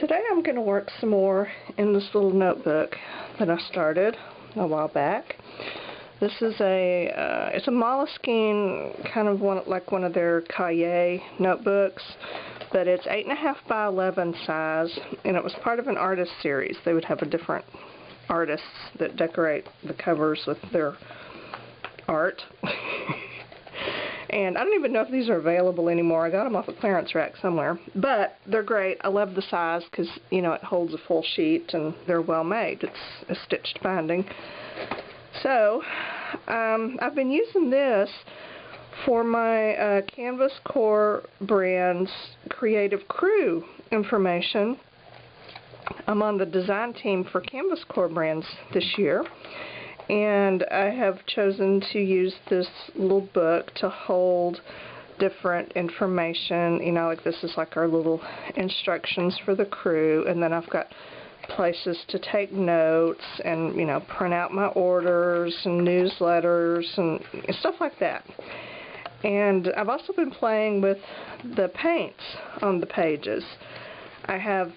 Today I'm going to work some more in this little notebook that I started a while back. This is it's a Moleskine, kind of like one of their Cahier notebooks, but it's 8.5 by 11 size, and it was part of an artist series. They would have a different artists that decorate the covers with their art. And I don't even know if these are available anymore. I got them off a clearance rack somewhere. But they're great. I love the size because, you know, it holds a full sheet and they're well made. It's a stitched binding. So, I've been using this for my Canvas Core brand's Creative Crew information. I'm on the design team for Canvas Core brands this year. And I have chosen to use this little book to hold different information. You know, like this is like our little instructions for the crew, and then I've got places to take notes and, you know, print out my orders and newsletters and stuff like that. And I've also been playing with the paints on the pages. I have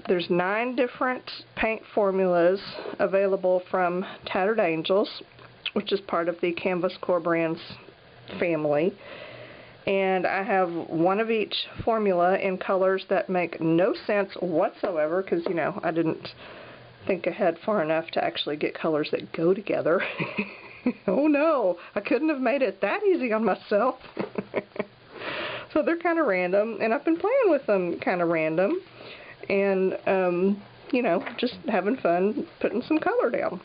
there's 9 different paint formulas available from Tattered Angels, which is part of the Canvas Core Brands family. And I have one of each formula in colors that make no sense whatsoever because, you know, I didn't think ahead far enough to actually get colors that go together. Oh no, I couldn't have made it that easy on myself. So they're kind of random, and I've been playing with them kind of random. And, you know, just having fun putting some color down.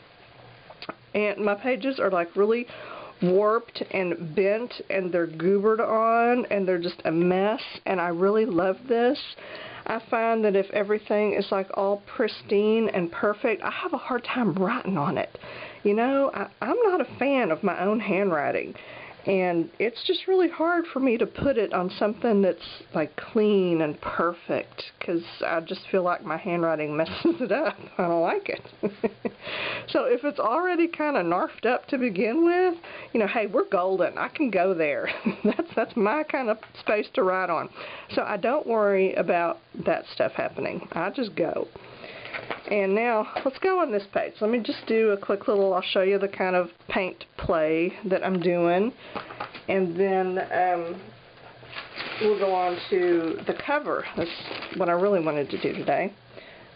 And my pages are like really warped and bent, and they're goobered on, and they're just a mess, and I really love this. I find that if everything is like all pristine and perfect, I have a hard time writing on it. You know, I'm not a fan of my own handwriting. And it's just really hard for me to put it on something that's like clean and perfect because I just feel like my handwriting messes it up. I don't like it. So if it's already kind of narfed up to begin with, you know, hey, we're golden. I can go there. That's my kind of space to write on. So I don't worry about that stuff happening. I just go. And now, let's go on this page. Let me just do a quick little, I'll show you the kind of paint play that I'm doing. And then we'll go on to the cover. That's what I really wanted to do today.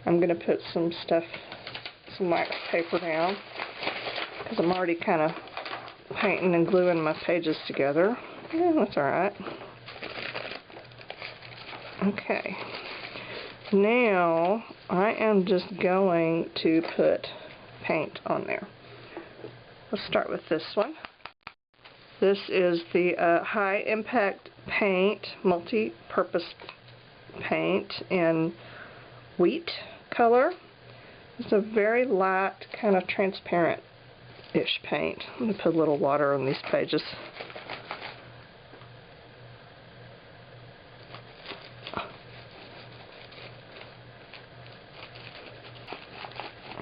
I'm going to put some stuff, some wax paper down, because I'm already kind of painting and gluing my pages together. Yeah, that's alright. Okay. Now, I am just going to put paint on there. Let's start with this one. This is the High Impact Paint Multi-Purpose Paint in wheat color. It's a very light, kind of transparent-ish paint. I'm going to put a little water on these pages.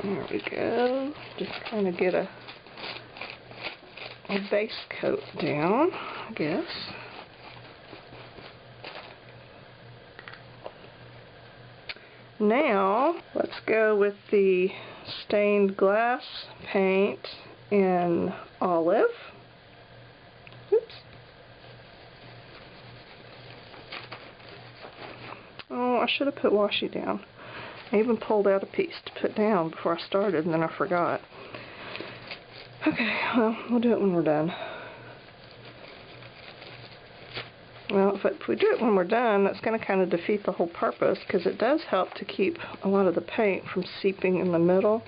There we go. Just kind of get a base coat down, I guess. Now, let's go with the stained glass paint in olive. Oops. Oh, I should have put washi down. I even pulled out a piece to put down before I started, and then I forgot. Okay, well, we'll do it when we're done. Well, if we do it when we're done, that's going to kind of defeat the whole purpose, because it does help to keep a lot of the paint from seeping in the middle.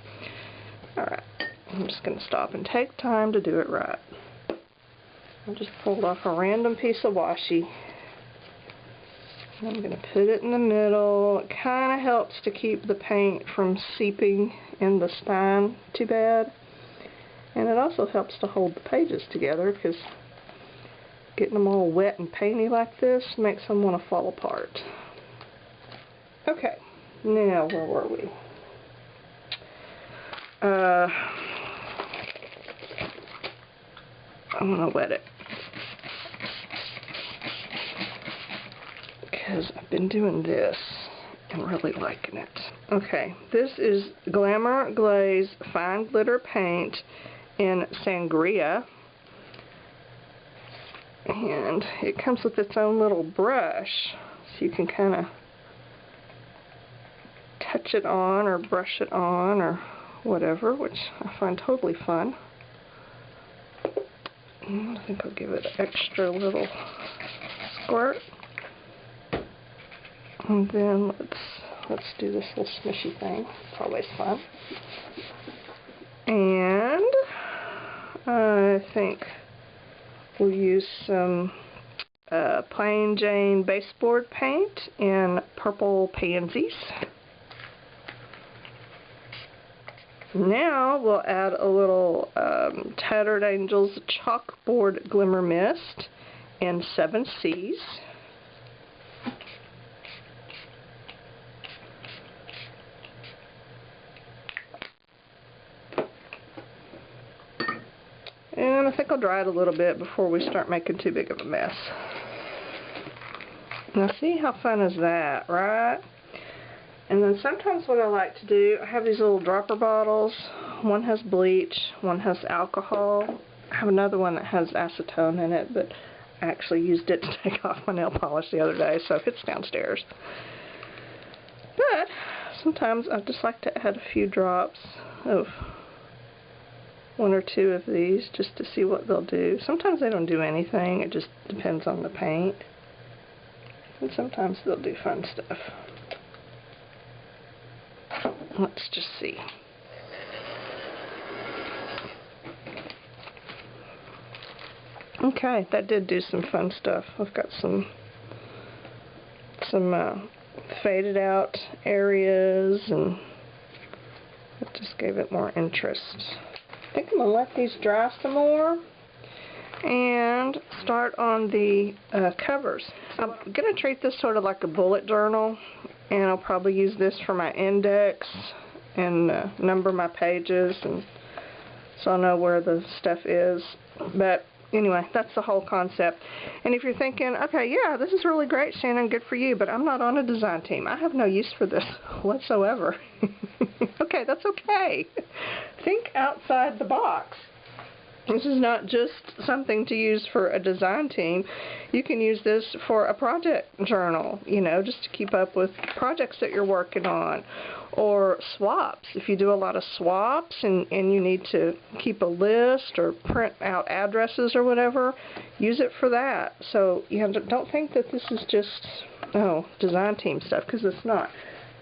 Alright, I'm just going to stop and take time to do it right. I just pulled off a random piece of washi. I'm going to put it in the middle. It kind of helps to keep the paint from seeping in the spine too bad. And it also helps to hold the pages together because getting them all wet and painty like this makes them want to fall apart. Okay, now where were we? I'm going to wet it. because I've been doing this I'm really liking it. Okay, this is Glamour Glaze Fine Glitter Paint in Sangria. And it comes with its own little brush, so you can kind of touch it on or brush it on or whatever, which I find totally fun. And I think I'll give it an extra little squirt. And then let's do this little smushy thing. It's always fun. And I think we'll use some Plain Jane Baseboard paint in Purple Pansies. Now we'll add a little Tattered Angels Chalkboard Glimmer Mist in 7 Seas. And I think I'll dry it a little bit before we start making too big of a mess. Now see how fun is that, right? And then sometimes what I like to do, I have these little dropper bottles. One has bleach, one has alcohol. I have another one that has acetone in it, but I actually used it to take off my nail polish the other day, so it's downstairs. But sometimes I just like to add a few drops of 1 or 2 of these just to see what they'll do. Sometimes they don't do anything, it just depends on the paint. And sometimes they'll do fun stuff. Let's just see. Okay, that did do some fun stuff. I've got some faded out areas, and it just gave it more interest. I think I'm going to let these dry some more and start on the covers. I'm going to treat this sort of like a bullet journal, and I'll probably use this for my index and number my pages, and so I'll know where the stuff is. But anyway, that's the whole concept. And if you're thinking, okay, yeah, this is really great, Shannon, good for you, but I'm not on a design team. I have no use for this whatsoever. Okay, that's okay. Think outside the box. This is not just something to use for a design team. You can use this for a project journal, you know, just to keep up with projects that you're working on. Or swaps. If you do a lot of swaps and you need to keep a list or print out addresses or whatever, use it for that. So, you know, don't think that this is just, oh, design team stuff, because it's not.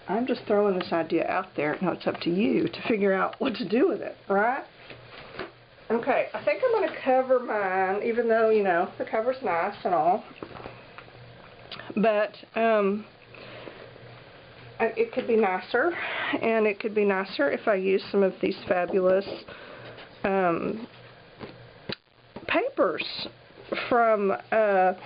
I'm just throwing this idea out there. Now it's up to you to figure out what to do with it, right? Okay, I think I'm going to cover mine, even though, you know, the cover's nice and all. But, it could be nicer, and it could be nicer if I use some of these fabulous papers from, oh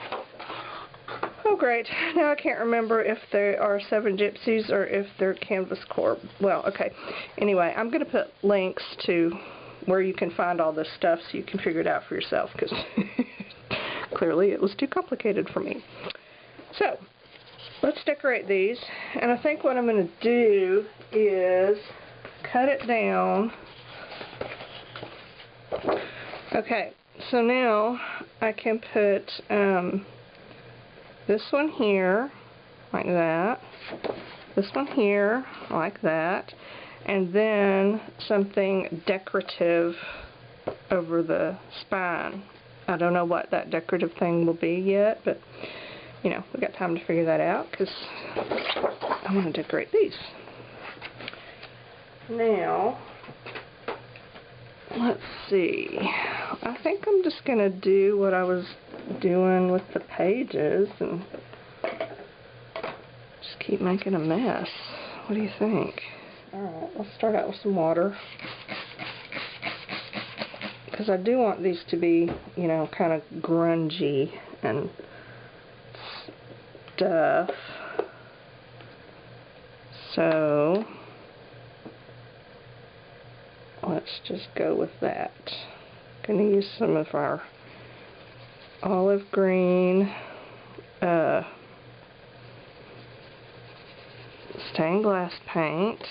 great, now I can't remember if they are 7 Gypsies or if they're Canvas Corp. Well, okay, anyway, I'm going to put links to where you can find all this stuff so you can figure it out for yourself, because clearly it was too complicated for me. So, let's decorate these, and I think what I'm going to do is cut it down. Okay, so now I can put this one here, like that, this one here, like that, and then something decorative over the spine. I don't know what that decorative thing will be yet, but you know, we've got time to figure that out, because I want to decorate these. Now, let's see. I think I'm just going to do what I was doing with the pages and just keep making a mess. What do you think? Alright, let's start out with some water, because I do want these to be, you know, kind of grungy and stuff. So let's just go with that. Going to use some of our olive green stained glass paint.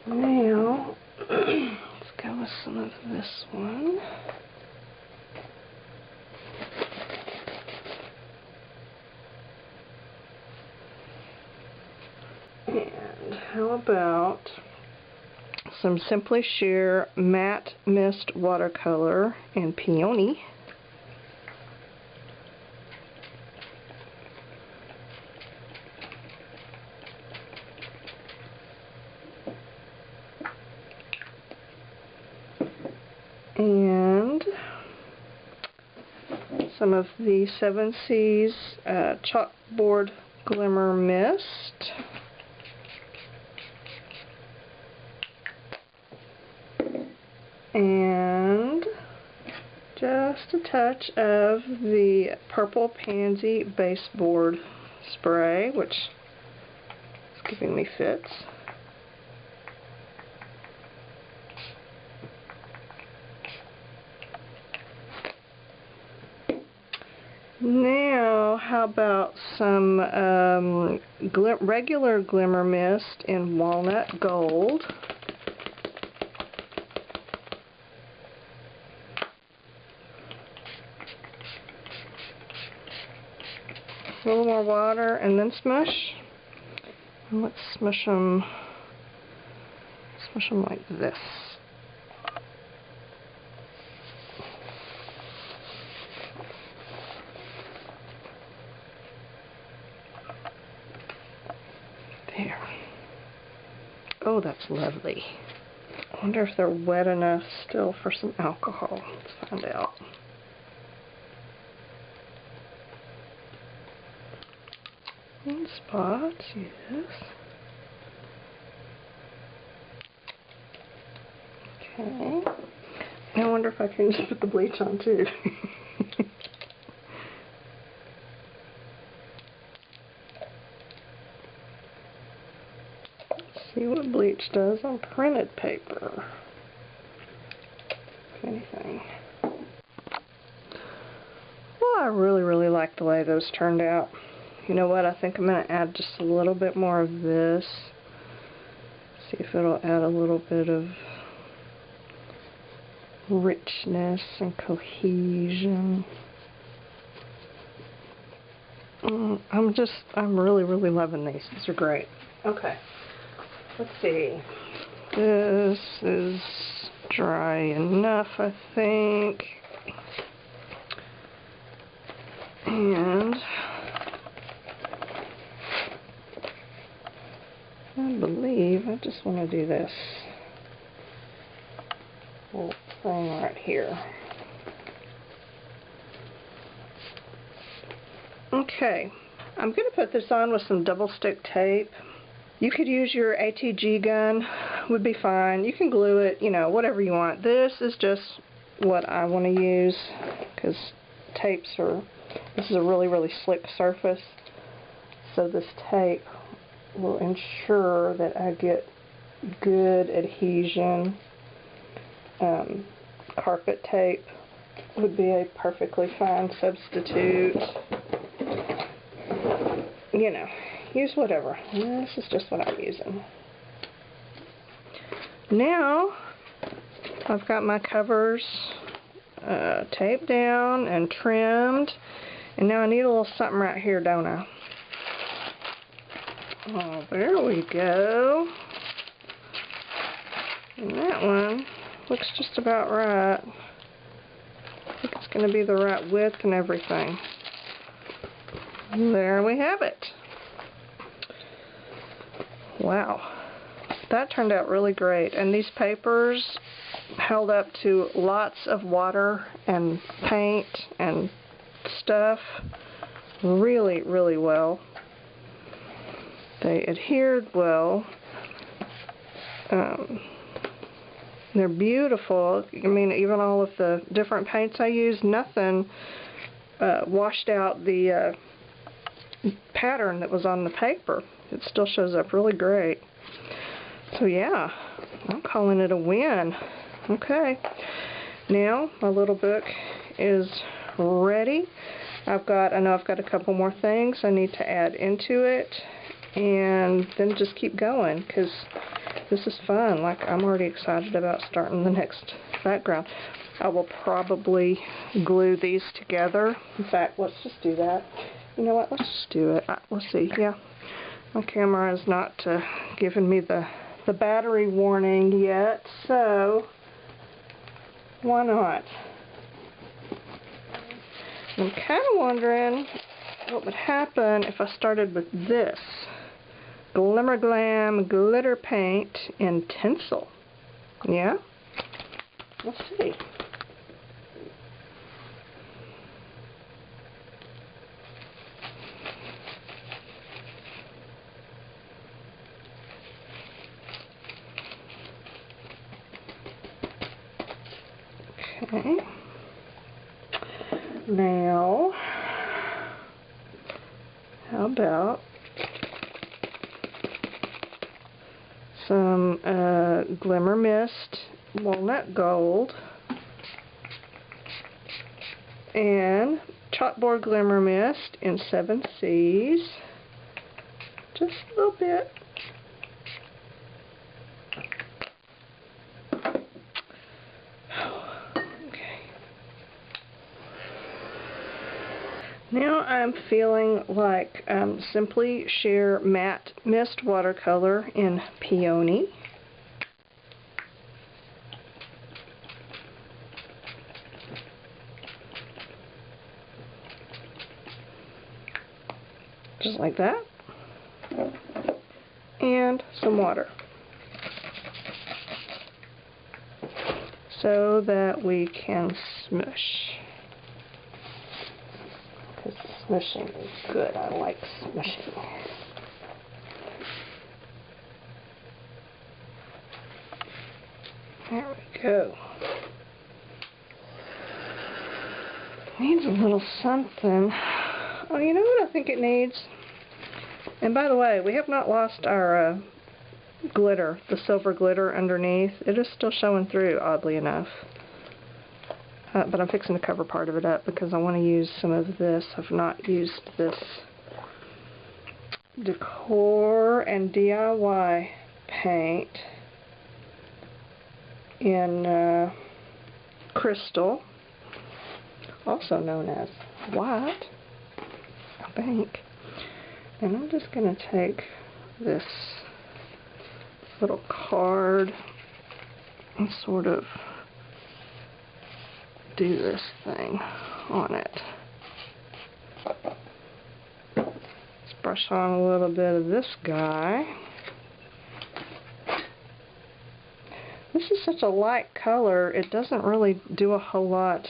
Now, let's go with some of this one. And how about some Simply Sheer Matte Mist Watercolor in Peony. And some of the Seven Seas Chalkboard Glimmer Mist. And just a touch of the Purple Pansy Baseboard spray, which is giving me fits. Now, how about some regular Glimmer Mist in Walnut Gold. A little more water and then smush. And let's smush them like this. There. Oh, that's lovely. I wonder if they're wet enough still for some alcohol. Let's find out. One spot, yes. Okay. I wonder if I can just put the bleach on too. See what bleach does on printed paper. If anything. Well, I really like the way those turned out. You know what? I think I'm going to add just a little bit more of this. See if it'll add a little bit of richness and cohesion. I'm really loving these. These are great. Okay. Let's see. This is dry enough, I think. And I believe I just want to do this little thing right here. Okay, I'm going to put this on with some double stick tape. You could use your ATG gun, would be fine. You can glue it, you know, whatever you want. This is just what I want to use because this is a really slick surface. So this tape will ensure that I get good adhesion. Carpet tape would be a perfectly fine substitute. You know, use whatever. This is just what I'm using. Now, I've got my covers taped down and trimmed, and now I need a little something right here, don't I? Oh, there we go. And that one looks just about right. I think it's going to be the right width and everything. There we have it. Wow. That turned out really great. And these papers held up to lots of water and paint and stuff really well. They adhered well. They're beautiful. I mean, even all of the different paints I used, nothing washed out the pattern that was on the paper. It still shows up really great. So yeah, I'm calling it a win. Okay, now my little book is ready I know I've got a couple more things I need to add into it, and then just keep going, because this is fun. Like, I'm already excited about starting the next background. I will probably glue these together. In fact, let's just do that. You know what? Let's just do it. Let's see. Yeah, my camera is not giving me the battery warning yet, so why not? I'm kind of wondering what would happen if I started with this Glimmer Glam glitter paint in Tinsel. Yeah? Let's see. Okay. Now, how about some Glimmer Mist Walnut Gold and Chalkboard Glimmer Mist in 7 Cs. Just a little bit. Now I'm feeling like Simply Sheer Matte Mist Watercolor in Peony. Just like that. And some water. So that we can smush. Smushing is good. I like smushing. There we go. Needs a little something. Oh, you know what I think it needs? And by the way, we have not lost our glitter, the silver glitter underneath. It is still showing through, oddly enough. But I'm fixing to cover part of it up because I want to use some of this. I've not used this Decor and DIY paint in Crystal, also known as white, I think. And I'm just going to take this little card and sort of do this thing on it. Let's brush on a little bit of this guy. This is such a light color, it doesn't really do a whole lot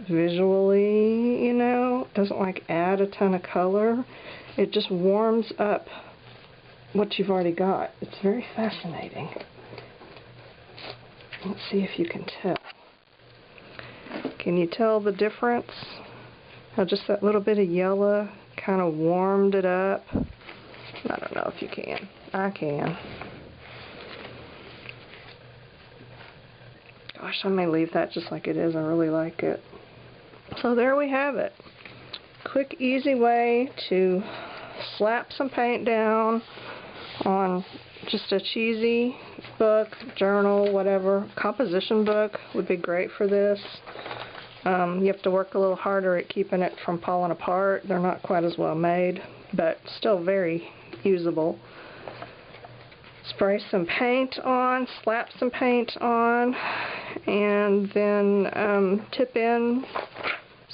visually, you know. It doesn't like add a ton of color. It just warms up what you've already got. It's very fascinating. Let's see if you can tell. Can you tell the difference? How just that little bit of yellow kind of warmed it up? I don't know if you can. I can. Gosh, I may leave that just like it is. I really like it. So there we have it. Quick, easy way to slap some paint down on just a cheesy book, journal, whatever. Composition book would be great for this. You have to work a little harder at keeping it from falling apart. They're not quite as well made, but still very usable. Spray some paint on, slap some paint on, and then tip in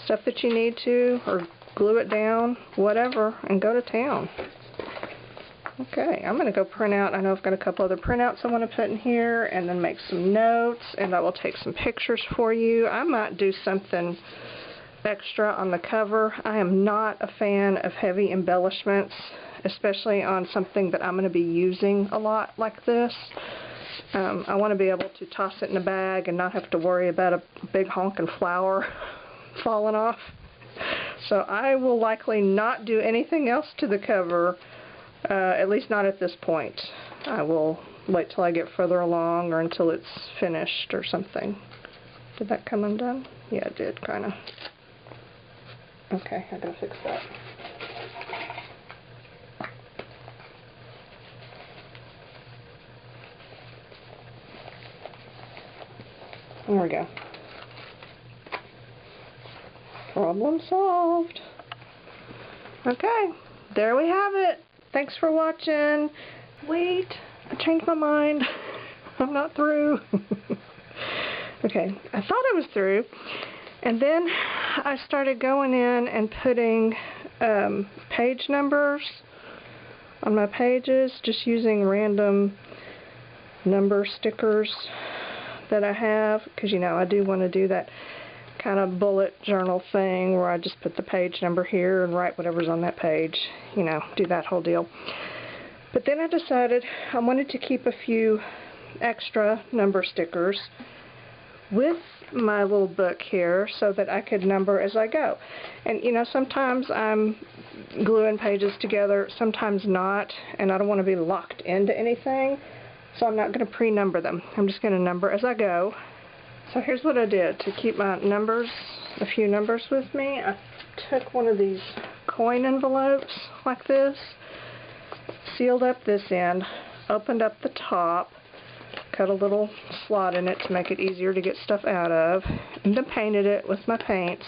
stuff that you need to, or glue it down, whatever, and go to town. Okay, I'm going to go print out. I know I've got a couple other printouts I want to put in here, and then make some notes, and I will take some pictures for you. I might do something extra on the cover. I am not a fan of heavy embellishments, especially on something that I'm going to be using a lot like this. I want to be able to toss it in a bag and not have to worry about a big honking flower falling off. So I will likely not do anything else to the cover. At least not at this point. I will wait till I get further along or until it's finished or something. Did that come undone? Yeah, it did, kind of. Okay, I gotta fix that. There we go. Problem solved. Okay, there we have it. Thanks for watching. Wait, I changed my mind. I'm not through. Okay, I thought I was through. And then I started going in and putting page numbers on my pages, just using random number stickers that I have, because you know I do want to do that kind of bullet journal thing where I just put the page number here and write whatever's on that page, you know, do that whole deal. But then I decided I wanted to keep a few extra number stickers with my little book here so that I could number as I go. And you know, sometimes I'm gluing pages together, sometimes not, and I don't want to be locked into anything, so I'm not going to pre-number them. I'm just going to number as I go. So here's what I did to keep my numbers, a few numbers with me. I took one of these coin envelopes like this, sealed up this end, opened up the top, cut a little slot in it to make it easier to get stuff out of, and then painted it with my paints.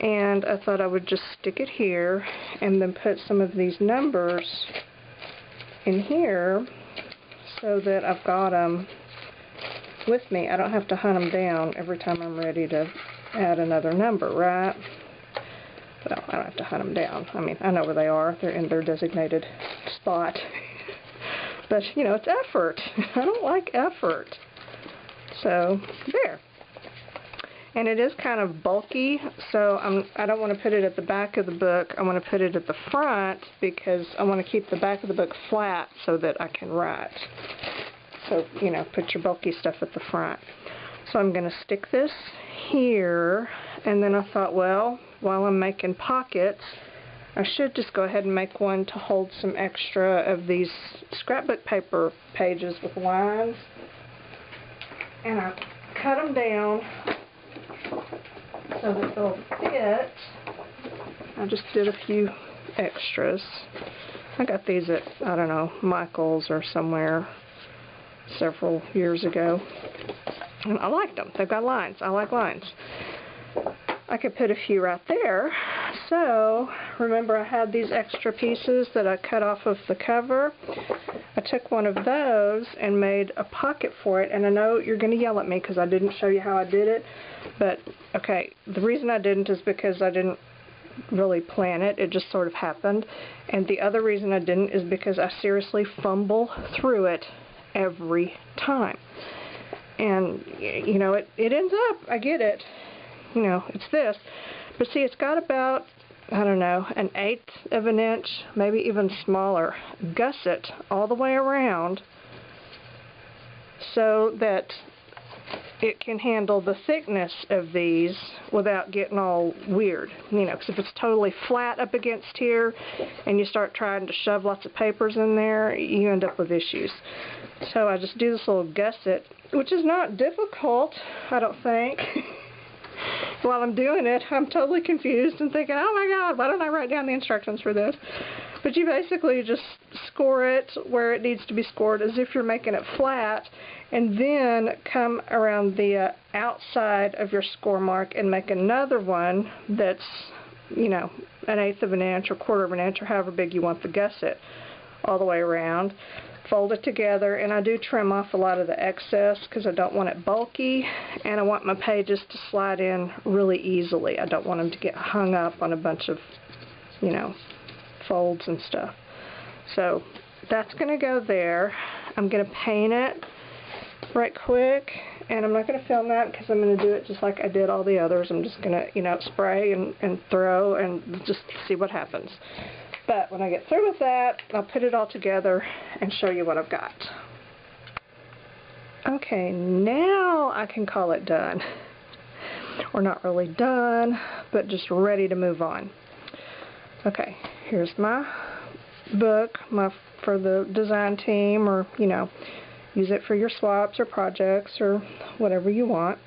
And I thought I would just stick it here and then put some of these numbers in here so that I've got them with me. I don't have to hunt them down every time I'm ready to add another number, right? Well, I don't have to hunt them down. I mean, I know where they are. They're in their designated spot. But, you know, it's effort. I don't like effort. So, there. And it is kind of bulky, so I don't want to put it at the back of the book. I want to put it at the front because I want to keep the back of the book flat so that I can write. So, you know, put your bulky stuff at the front. So I'm going to stick this here, and then I thought, well, while I'm making pockets, I should just go ahead and make one to hold some extra of these scrapbook paper pages with lines. And I cut them down so that they'll fit. I just did a few extras. I got these at, I don't know, Michael's or somewhere several years ago. And I liked them. They've got lines. I like lines. I could put a few right there. So, remember I had these extra pieces that I cut off of the cover. I took one of those and made a pocket for it. And I know you're going to yell at me because I didn't show you how I did it. But, okay, the reason I didn't is because I didn't really plan it. It just sort of happened. And the other reason I didn't is because I seriously fumble through it every time. And, you know, it ends up, I get it, you know, it's this. But see, it's got about, I don't know, 1/8 of an inch, maybe even smaller, gusset all the way around so that it can handle the thickness of these without getting all weird. You know, because if it's totally flat up against here and you start trying to shove lots of papers in there, you end up with issues. So I just do this little gusset, which is not difficult, I don't think. While I'm doing it, I'm totally confused and thinking, oh my God, why don't I write down the instructions for this? But you basically just score it where it needs to be scored as if you're making it flat, and then come around the outside of your score mark and make another one that's, you know, 1/8 of an inch or 1/4 of an inch or however big you want the gusset all the way around. Fold it together, and I do trim off a lot of the excess because I don't want it bulky, and I want my pages to slide in really easily. I don't want them to get hung up on a bunch of, you know, folds and stuff. So that's going to go there. I'm going to paint it right quick, and I'm not going to film that because I'm going to do it just like I did all the others. I'm just going to, you know, spray and throw and just see what happens. But when I get through with that, I'll put it all together and show you what I've got. Okay, now I can call it done. Or not really done, but just ready to move on. Okay, here's my book for the design team, or, you know, use it for your swaps or projects or whatever you want.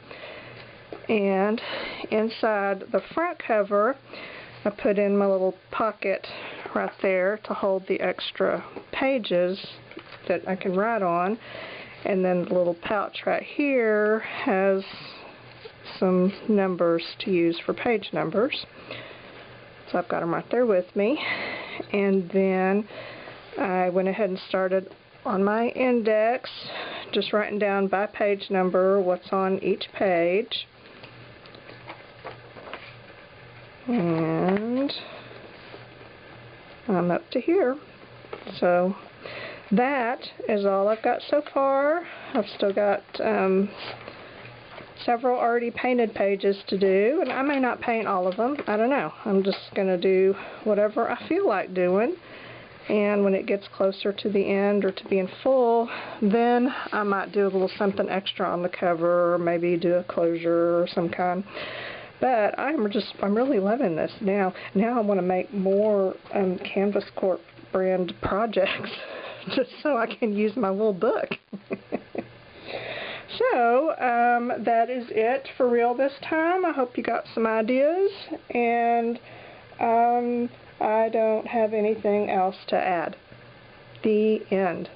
And inside the front cover, I put in my little pocket right there to hold the extra pages that I can write on, and then the little pouch right here has some numbers to use for page numbers. So I've got them right there with me. And then I went ahead and started on my index, just writing down by page number what's on each page. And I'm up to here. So that is all I've got so far. I've still got several already painted pages to do, and I may not paint all of them. I don't know. I'm just going to do whatever I feel like doing, and when it gets closer to the end or to being full, then I might do a little something extra on the cover, or maybe do a closure or some kind. But I'm really loving this now. Now I want to make more Canvas Corp brand projects just so I can use my little book. So, that is it for real this time. I hope you got some ideas, and I don't have anything else to add. The end.